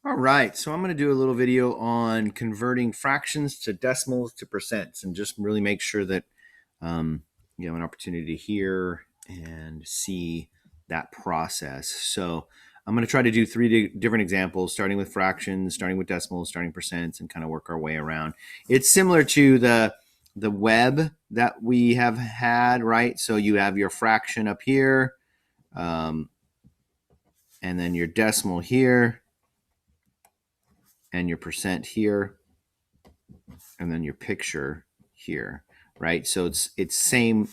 All right, so I'm going to do a little video on converting fractions to decimals to percents and just really make sure that you have an opportunity to hear and see that process. So I'm going to try to do three different examples, starting with fractions, starting with decimals, starting percents, and kind of work our way around. It's similar to the web that we have had, right? So you have your fraction up here, and then your decimal here, and your percent here, and then your picture here, right? So it's same.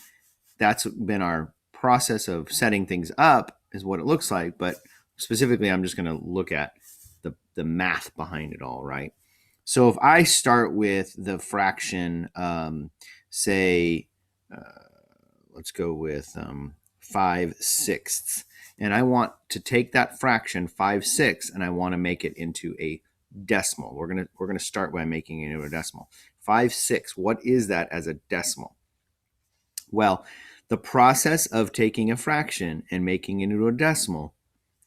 That's been our process of setting things up, is what it looks like. But specifically, I'm just going to look at the math behind it all, right? So if I start with the fraction, say, let's go with 5/6, and I want to take that fraction 5/6 and I want to make it into a decimal. We're gonna start by making it into a decimal. 5/6. What is that as a decimal? Well, the process of taking a fraction and making it into a decimal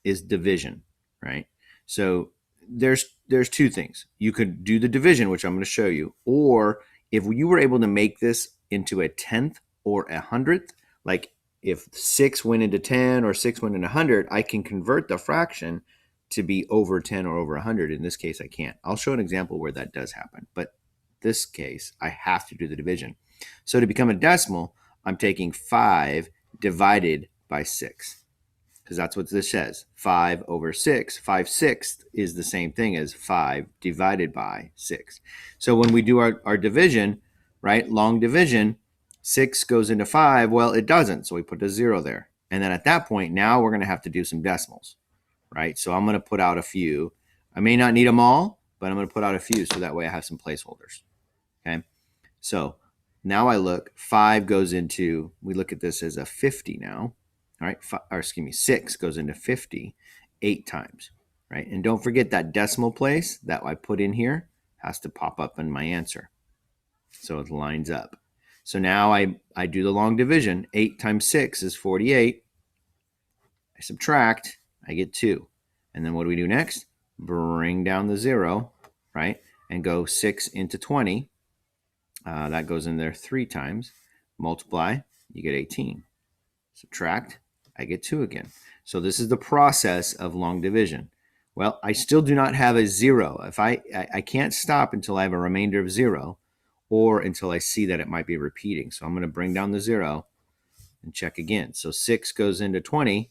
is division, right? So there's two things. You could do the division, which I'm going to show you, or if you were able to make this into a tenth or a hundredth, like if 6 went into 10 or 6 went into 100, I can convert the fraction to be over 10 or over 100. In this case, I can't. I'll show an example where that does happen, but this case, I have to do the division. So to become a decimal, I'm taking 5 divided by 6, because that's what this says. 5 over 6. 5/6 is the same thing as 5 divided by 6. So when we do our division, right, long division, 6 goes into 5. Well, it doesn't, so we put a 0 there. And then at that point, now we're going to have to do some decimals, right? So I'm going to put out a few. I may not need them all, but I'm going to put out a few so that way I have some placeholders, okay? So now I look, 5 goes into, we look at this as a 50 now. All right, 6 goes into 50 8 times, right? And don't forget that decimal place that I put in here has to pop up in my answer, so it lines up. So now I do the long division. 8 times 6 is 48. I subtract, I get 2. And then what do we do next? Bring down the 0, right? And go 6 into 20. That goes in there 3 times. Multiply, you get 18. Subtract, I get 2 again. So this is the process of long division. Well, I still do not have a 0. If I can't stop until I have a remainder of 0, or until I see that it might be repeating. So I'm going to bring down the 0 and check again. So 6 goes into 20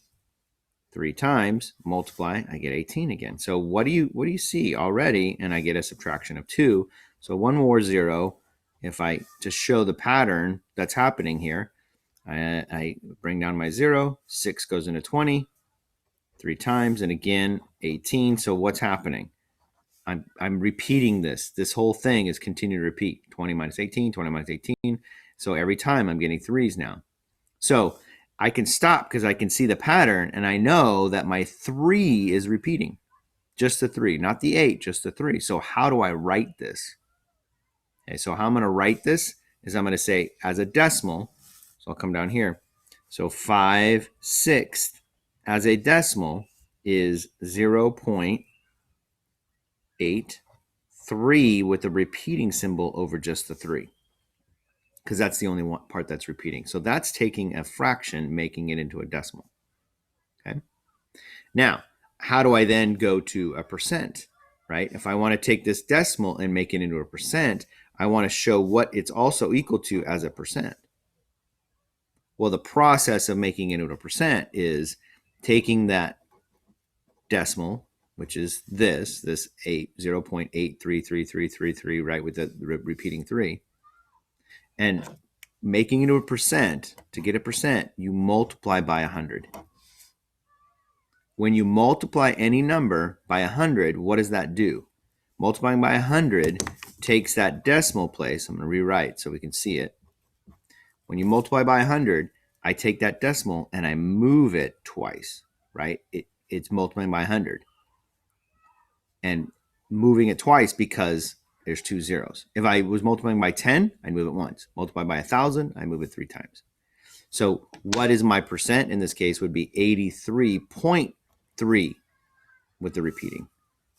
3 times, multiply, I get 18 again. So what do you see already? And I get a subtraction of 2. So one more 0. If I just show the pattern that's happening here, I bring down my 0, 6 goes into 20 3 times, and again 18. So what's happening? I'm repeating this. This whole thing is continuing to repeat. 20 minus 18, 20 minus 18. So every time I'm getting 3s now. So I can stop because I can see the pattern, and I know that my 3 is repeating. Just the 3, not the 8, just the 3. So how do I write this? Okay, so how I'm going to write this is I'm going to say as a decimal. So I'll come down here. So 5/6 as a decimal is 0.83 with a repeating symbol over just the 3, because that's the only one part that's repeating. So that's taking a fraction, making it into a decimal. Okay. Now, how do I then go to a percent, right? If I want to take this decimal and make it into a percent, I want to show what it's also equal to as a percent. Well, the process of making it into a percent is taking that decimal, which is this 0.833333, right, with the repeating 3, and making it into a percent. To get a percent, you multiply by 100. When you multiply any number by 100, what does that do? Multiplying by 100 takes that decimal place. I'm going to rewrite so we can see it. When you multiply by 100, I take that decimal and I move it twice, right? It's multiplying by 100. And moving it twice because there's 2 zeros. If I was multiplying by 10, I'd move it once. Multiply by 1,000, I move it 3 times. So what is my percent? In this case would be 83.3 with the repeating.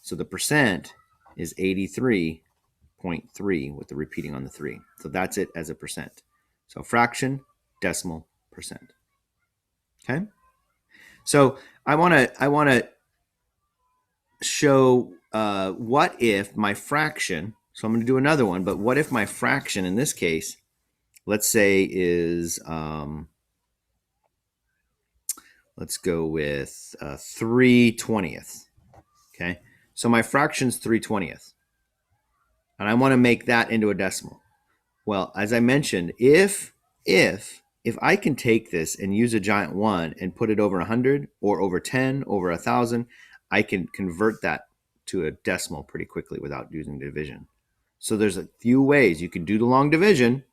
So the percent is 83.3 with the repeating on the 3. So that's it as a percent. So fraction, decimal, percent. Okay? So I want to show what if my fraction, so I'm going to do another one, but what if my fraction in this case, let's say is, let's go with 3/20th. Okay, so my fraction's 3/20th, and I want to make that into a decimal. Well, as I mentioned, if I can take this and use a giant 1 and put it over 100 or over 10, over 1,000, I can convert that to a decimal pretty quickly without using division. So there's a few ways you can do the long division,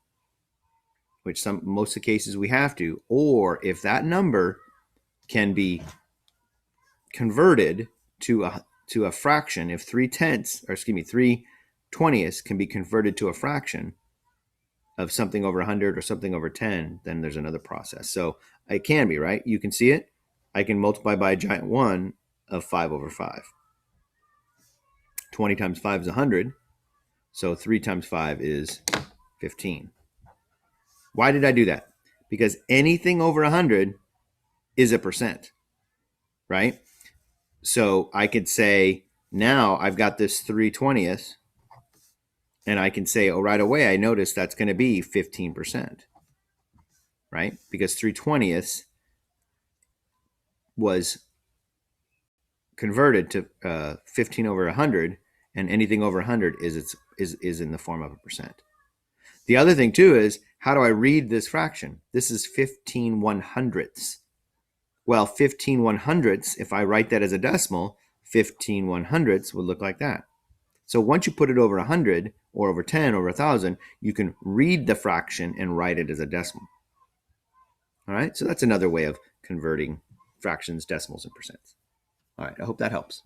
which most of the cases we have to, or if that number can be converted to a fraction, if 3/20ths can be converted to a fraction of something over 100 or something over 10, then there's another process. So it can be, right? You can see it. I can multiply by a giant 1 of 5/5. 20 times 5 is 100. So 3 times 5 is 15. Why did I do that? Because anything over 100 is a percent, right? So I could say, now I've got this 3/20th, and I can say, oh, right away, I notice that's going to be 15%, right? Because 3/20ths was converted to 15 over 100, and anything over 100 is in the form of a percent. The other thing too is, how do I read this fraction? This is 15/100ths. Well, 15/100ths, if I write that as a decimal, 15/100ths would look like that. So once you put it over 100 or over 10 over 1,000, you can read the fraction and write it as a decimal. All right, so that's another way of converting fractions, decimals, and percents. All right, I hope that helps.